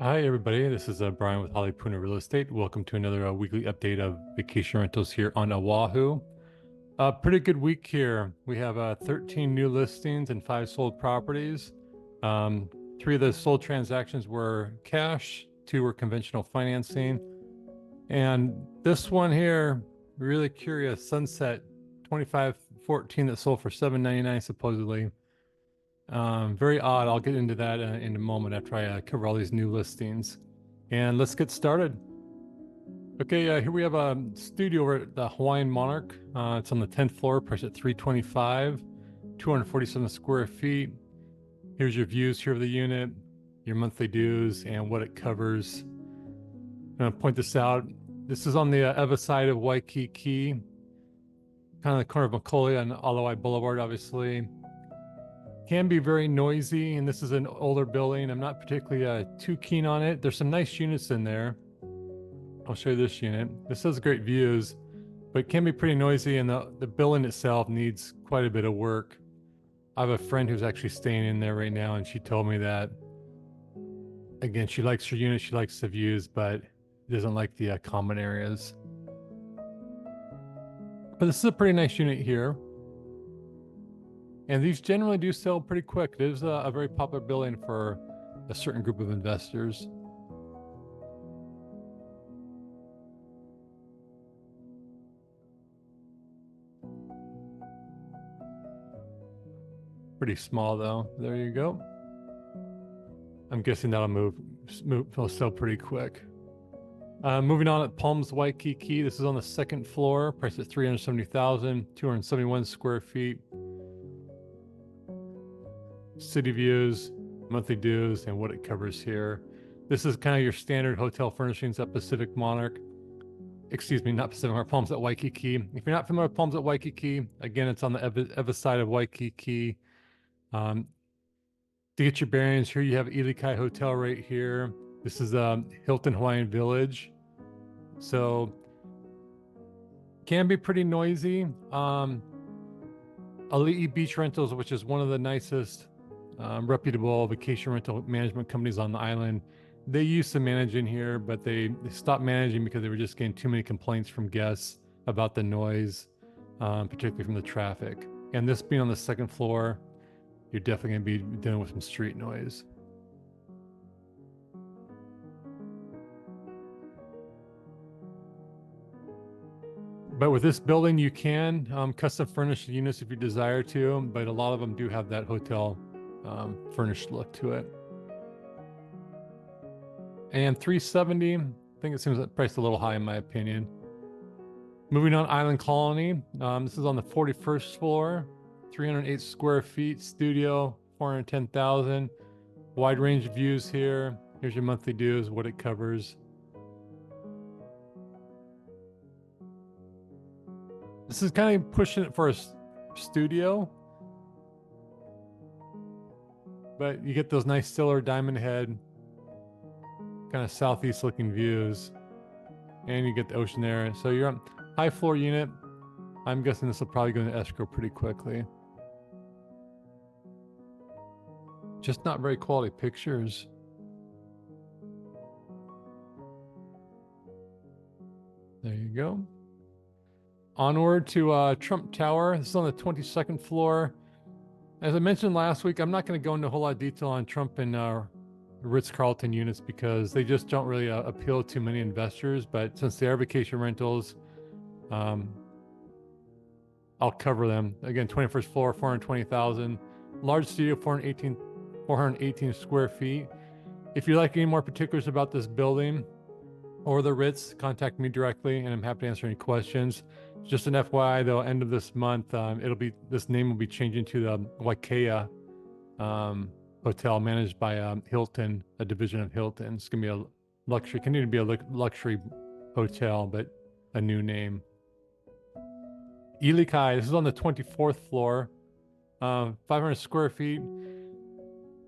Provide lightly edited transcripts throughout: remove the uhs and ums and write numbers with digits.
Hi, everybody. This is Bryan with Holly Puna Real Estate. Welcome to another weekly update of vacation rentals here on Oahu. Pretty good week here. We have 13 new listings and 5 sold properties. 3 of the sold transactions were cash, 2 were conventional financing. And this one here, really curious, Sunset 2514 that sold for $799 supposedly. Very odd. I'll get into that in a moment after I cover all these new listings. And let's get started. Okay, here we have a studio over at the Hawaiian Monarch. It's on the 10th floor, priced at $325, 247 square feet. Here's your views here of the unit, your monthly dues, and what it covers. I'm going to point this out. This is on the Ewa side of Waikiki, kind of the corner of Macaulay and Ilikai Boulevard, obviously. Can be very noisy, and this is an older building. I'm not particularly too keen on it. There's some nice units in there. I'll show you this unit. This has great views, but it can be pretty noisy, and the building itself needs quite a bit of work. I have a friend who's actually staying in there right now, and she told me that, again, she likes her unit, she likes the views, but doesn't like the common areas. But this is a pretty nice unit here. And these generally do sell pretty quick. It is a very popular building for a certain group of investors. Pretty small though. There you go. I'm guessing that'll it'll sell pretty quick. Moving on at Palms Waikiki. This is on the 2nd floor, priced at $370,000, 271 square feet. City views, monthly dues, and what it covers here. This is kind of your standard hotel furnishings at Pacific Monarch. Excuse me, not Pacific Monarch, Palms at Waikiki. If you're not familiar with Palms at Waikiki, again, it's on the Ewa side of Waikiki. To get your bearings, here you have Ilikai Hotel right here. This is Hilton Hawaiian Village. So, can be pretty noisy. Ali'i Beach Rentals, which is one of the nicest reputable vacation rental management companies on the island. They used to manage in here, but they stopped managing because they were just getting too many complaints from guests about the noise, particularly from the traffic. And this being on the 2nd floor, you're definitely going to be dealing with some street noise. But with this building, you can custom furnish the units if you desire to, but a lot of them do have that hotel furnished look to it. And $370, I think it seems like priced a little high in my opinion. Moving on, Island Colony. This is on the 41st floor, 308 square feet, studio, $410,000. Wide range of views here. Here's your monthly dues, what it covers. This is kind of pushing it for a studio, but you get those nice Stiller Diamond Head, kind of southeast looking views, and you get the ocean there. So you're on high floor unit. I'm guessing this will probably go into escrow pretty quickly. Just not very quality pictures. There you go. Onward to Trump Tower. This is on the 22nd floor. As I mentioned last week, I'm not going to go into a whole lot of detail on Trump and Ritz-Carlton units because they just don't really appeal to many investors. But since they are vacation rentals, I'll cover them. Again, 21st floor, $420,000. Large studio, 418 square feet. If you'd like any more particulars about this building or the Ritz, contact me directly, and I'm happy to answer any questions. Just an FYI, though, end of this month, this name will be changing to the Waikea Hotel, managed by Hilton, a division of Hilton. It's gonna be a luxury, continue to be a luxury hotel, but a new name. Ilikai. This is on the 24th floor, 500 square feet.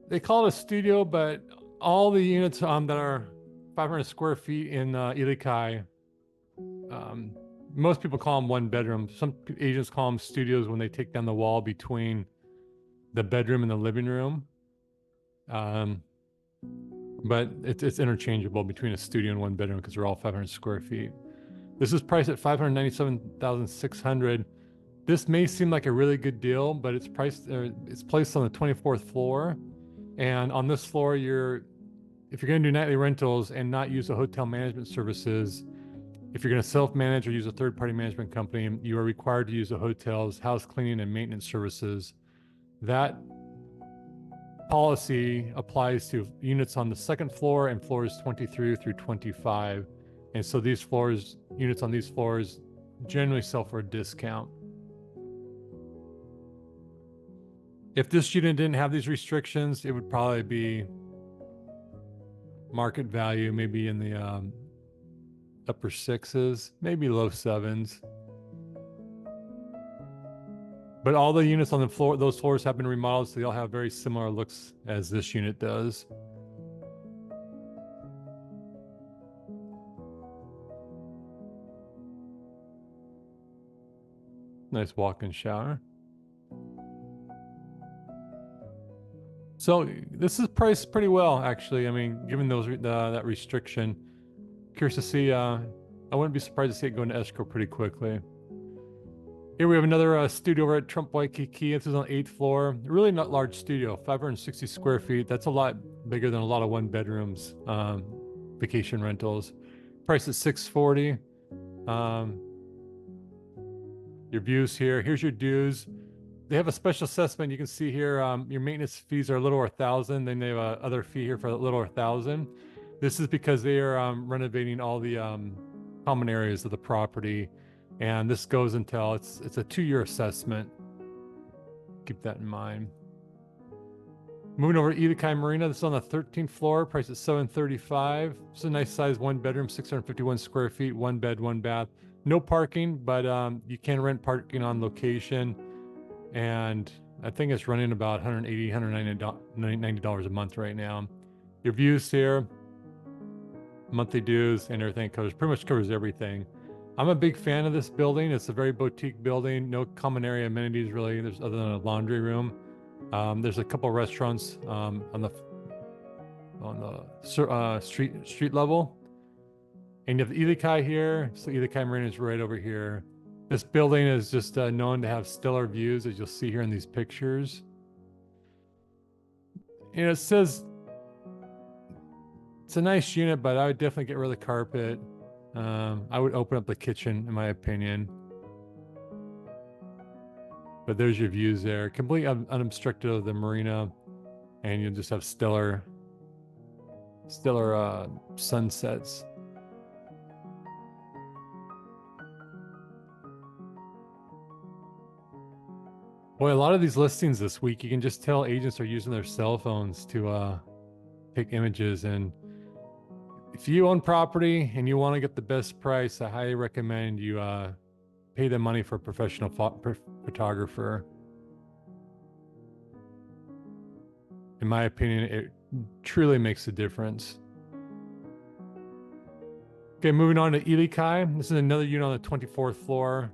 They call it a studio, but all the units that are 500 square feet in Ilikai, most people call them one bedroom. Some agents call them studios when they take down the wall between the bedroom and the living room. but it's interchangeable between a studio and one bedroom because they're all 500 square feet. This is priced at $597,600. This may seem like a really good deal, but it's placed on the 24th floor. And on this floor, if you're going to do nightly rentals and not use the hotel management services, if you're going to self-manage or use a third-party management company, you are required to use the hotel's house cleaning and maintenance services. That policy applies to units on the second floor and floors 23 through 25. And so units on these floors generally sell for a discount. If this unit didn't have these restrictions, it would probably be market value, maybe in the upper sixes, maybe low sevens. But all the units on the floor, those floors have been remodeled, so they all have very similar looks as this unit does. Nice walk-in shower. So this is priced pretty well, actually. I mean, given that restriction, curious to see. I wouldn't be surprised to see it go into escrow pretty quickly. Here we have another studio over at Trump Waikiki. This is on the 8th floor. Really not large studio, 560 square feet. That's a lot bigger than a lot of one bedrooms, vacation rentals. Price at $640. Your views here. Here's your dues. They have a special assessment. You can see here, your maintenance fees are a little over $1,000. Then they have a other fee here for a little over $1,000. This is because they are renovating all the common areas of the property, and this goes until it's a 2-year assessment. Keep that in mind. Moving over to Ilikai Marina. This is on the 13th floor. Price at $735. It's a nice size 1-bedroom, 651 square feet, 1 bed, 1 bath. No parking, but you can rent parking on location. And I think it's running about $180, $190 a month right now. Your views here, monthly dues, and everything pretty much covers everything. I'm a big fan of this building. It's a very boutique building. No common area amenities really. There's other than a laundry room. There's a couple of restaurants on the street level. And you have the Ilikai here. So Ilikai Marina is right over here. This building is just known to have stellar views, as you'll see here in these pictures. You know, it says it's a nice unit, but I would definitely get rid of the carpet. I would open up the kitchen, in my opinion. But there's your views there. Completely unobstructed of the marina. And you'll just have stellar sunsets. Boy, a lot of these listings this week, you can just tell agents are using their cell phones to take images. And if you own property and you want to get the best price, I highly recommend you pay the money for a professional photographer. In my opinion, it truly makes a difference. Okay, moving on to Ilikai. This is another unit on the 24th floor.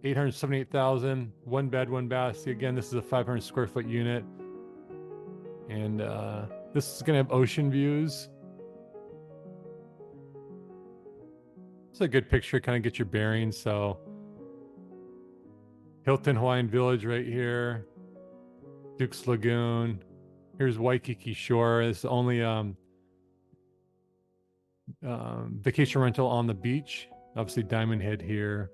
$878,000, 1 bed, 1 bath. See, again, this is a 500 square foot unit. And this is going to have ocean views. It's a good picture, kind of get your bearings. So Hilton Hawaiian Village right here. Duke's Lagoon. Here's Waikiki Shore. It's the only vacation rental on the beach. Obviously Diamond Head here.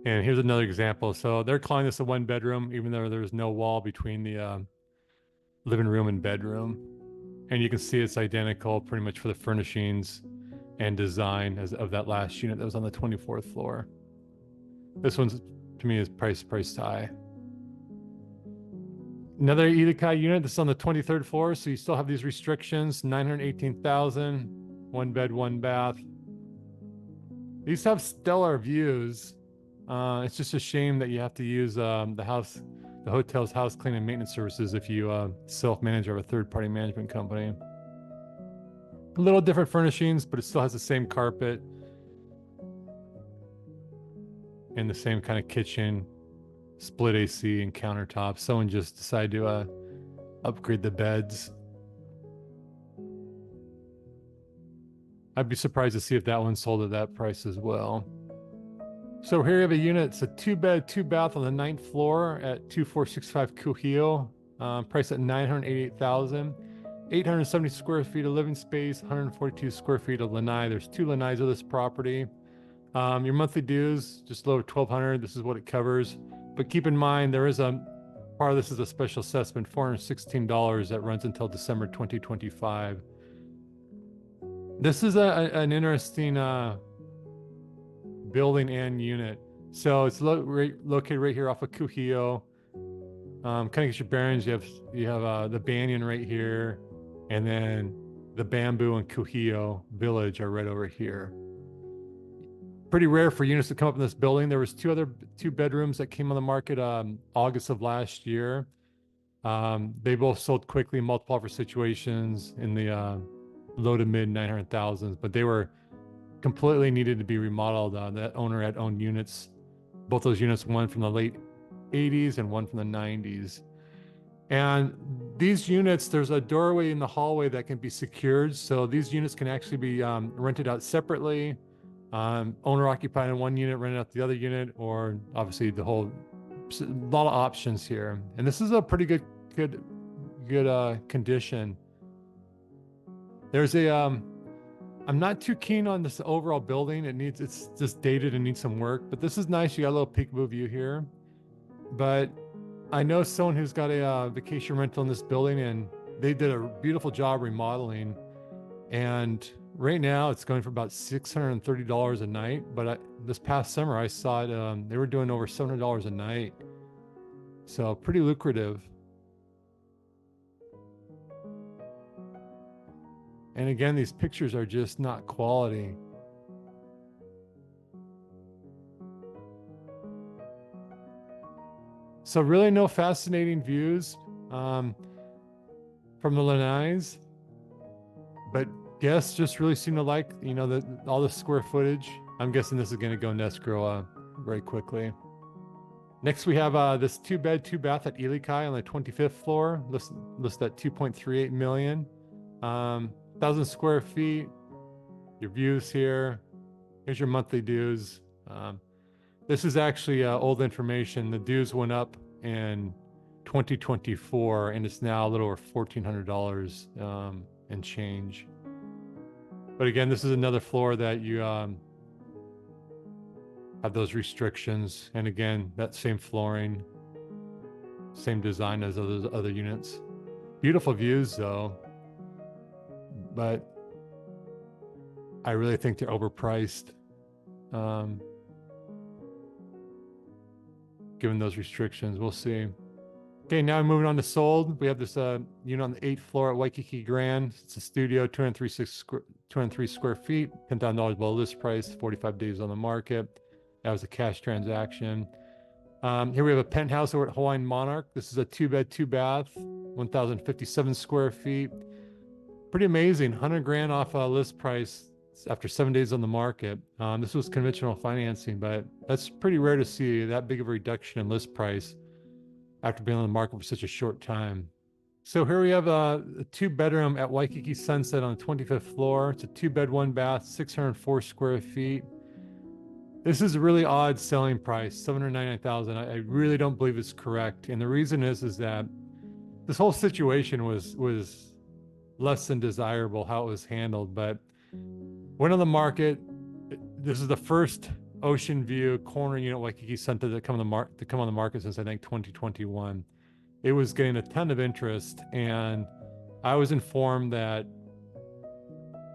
And here's another example. So they're calling this a 1 bedroom, even though there's no wall between the living room and bedroom. And you can see it's identical pretty much for the furnishings and design of that last unit that was on the 24th floor. This one's, to me, is priced high. Another Ilikai unit. This is on the 23rd floor, so you still have these restrictions. $918,000, 1 bed, 1 bath. These have stellar views. It's just a shame that you have to use the house The hotel's house cleaning and maintenance services if you self-manage or have a third-party management company. A little different furnishings, but it still has the same carpet and the same kind of kitchen, split AC and countertops. Someone just decided to upgrade the beds. I'd be surprised to see if that one sold at that price as well. So here you have a unit. It's a 2-bed, 2-bath on the 9th floor at 2465 Kuhio. Priced at $988,000. 870 square feet of living space, 142 square feet of lanai. There's 2 lanais of this property. Your monthly dues, just below $1,200. This is what it covers. But keep in mind, there is a part of this is a special assessment, $416 that runs until December 2025. This is an interesting building and unit. So it's located right here off of Kuhio. Kind of get your bearings. You have the banyan right here, and then the bamboo and Kuhio village are right over here. Pretty rare for units to come up in this building. There was 2 bedrooms that came on the market August of last year. They both sold quickly, multiple offer situations in the low to mid 900,000s, but they were completely needed to be remodeled. That owner had owned units, both those units, one from the late 80s and one from the 90s. And these units, there's a doorway in the hallway that can be secured. So these units can actually be rented out separately. Owner occupied in one unit, rented out the other unit, or obviously a lot of options here. And this is a pretty good condition. There's I'm not too keen on this overall building. It's just dated and needs some work, but this is nice. You got a little peekaboo view here. But I know someone who's got a vacation rental in this building, and they did a beautiful job remodeling. And right now it's going for about $630 a night. But this past summer I saw it, they were doing over $700 a night. So pretty lucrative. And again, these pictures are just not quality. So really no fascinating views from the lanais, but guests just really seem to like, all the square footage. I'm guessing this is going to go in escrow very quickly. Next, we have this 2-bed, 2-bath at Ilikai on the 25th floor, listed at $2.38 million. 1,000 square feet. Your views here. Here's your monthly dues. This is actually old information. The dues went up in 2024, and it's now a little over $1,400 and change. But again, this is another floor that you have those restrictions. And again, that same flooring, same design as those other units. Beautiful views though. But I really think they're overpriced, given those restrictions. We'll see. Okay, now moving on to sold. We have this unit on the 8th floor at Waikiki Grand. It's a studio, 203 square feet, $10,000 below list price, 45 days on the market. That was a cash transaction. Here we have a penthouse over at Hawaiian Monarch. This is a 2-bed, 2-bath, 1,057 square feet. Pretty amazing, $100,000 off list price after 7 days on the market. This was conventional financing, but that's pretty rare to see that big of a reduction in list price after being on the market for such a short time. So here we have a 2-bedroom at Waikiki Sunset on the 25th floor. It's a 2-bed, 1-bath, 604 square feet. This is a really odd selling price, $799,000. I really don't believe it's correct. And the reason is that this whole situation was less than desirable how it was handled, but went on the market. This is the first ocean view corner unit Waikiki Sunset to come on the market since I think 2021. It was getting a ton of interest, and I was informed that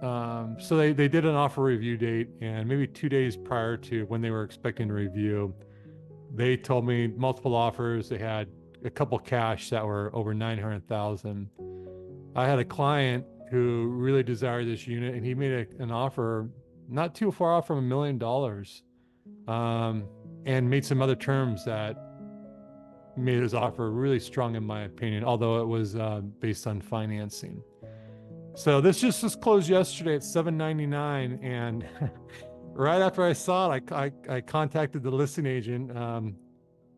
so they did an offer review date, and maybe 2 days prior to when they were expecting to review, they told me multiple offers. They had a couple cash that were over $900,000. I had a client who really desired this unit, and he made an offer not too far off from $1 million, and made some other terms that made his offer really strong in my opinion, although it was based on financing. So this just was closed yesterday at $799, and right after I saw it, I contacted the listing agent,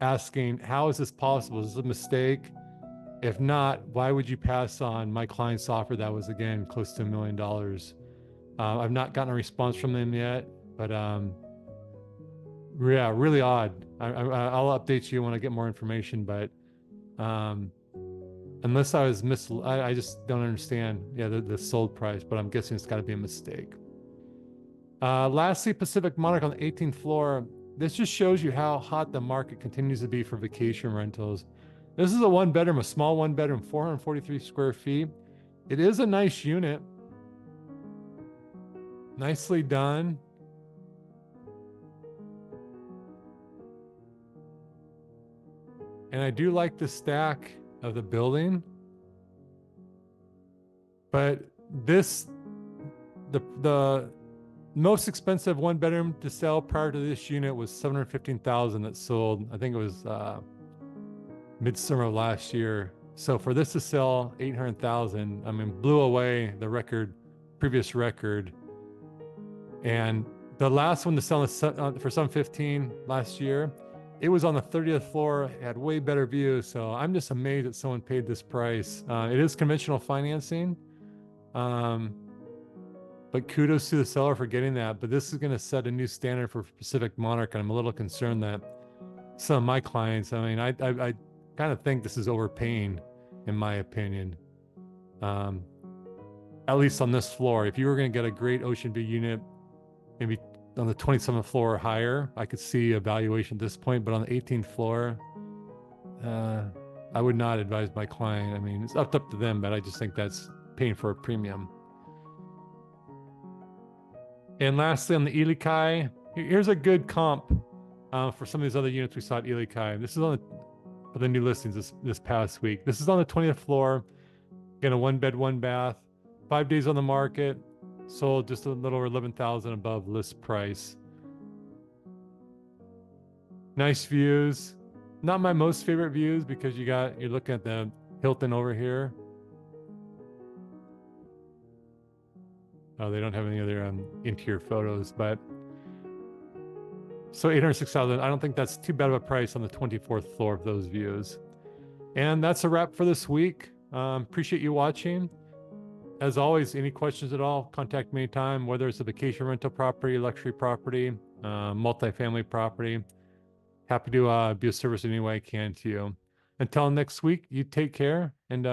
asking, how is this possible? Is this a mistake? If not, why would you pass on my client's offer that was, again, close to $1 million? I've not gotten a response from them yet, but yeah, really odd. I'll update you when I get more information, but unless I was I just don't understand, yeah, the sold price, but I'm guessing it's got to be a mistake. Lastly, Pacific Monarch on the 18th floor. This just shows you how hot the market continues to be for vacation rentals. This is a one bedroom, a small one bedroom, 443 square feet. It is a nice unit. Nicely done. And I do like the stack of the building. But the most expensive one bedroom to sell prior to this unit was $715,000 that sold. I think it was midsummer of last year. So for this to sell $800,000, I mean, blew away the previous record. And the last one to sell for $715,000 last year, it was on the 30th floor, it had way better views. So I'm just amazed that someone paid this price. It is conventional financing. But kudos to the seller for getting that. But this is going to set a new standard for Pacific Monarch, and I'm a little concerned that some of my clients, I mean, I kind of think this is overpaying, in my opinion. At least on this floor. If you were going to get a great ocean view unit, maybe on the 27th floor or higher, I could see a valuation at this point. But on the 18th floor, I would not advise my client. I mean, it's up to them, but I just think that's paying for a premium. And lastly, on the Ilikai, here's a good comp for some of these other units we saw at Ilikai. This is on the new listings this past week. This is on the 20th floor. Again, a one bed, one bath, 5 days on the market, sold just a little over $11,000 above list price. Nice views. Not my most favorite views because you're looking at the Hilton over here. Oh, they don't have any other interior photos, but so $806,000. I don't think that's too bad of a price on the 24th floor of those views. And that's a wrap for this week. Appreciate you watching. As always, any questions at all, contact me anytime, whether it's a vacation rental property, luxury property, multifamily property. Happy to be of service in any way I can to you. Until next week, you take care, and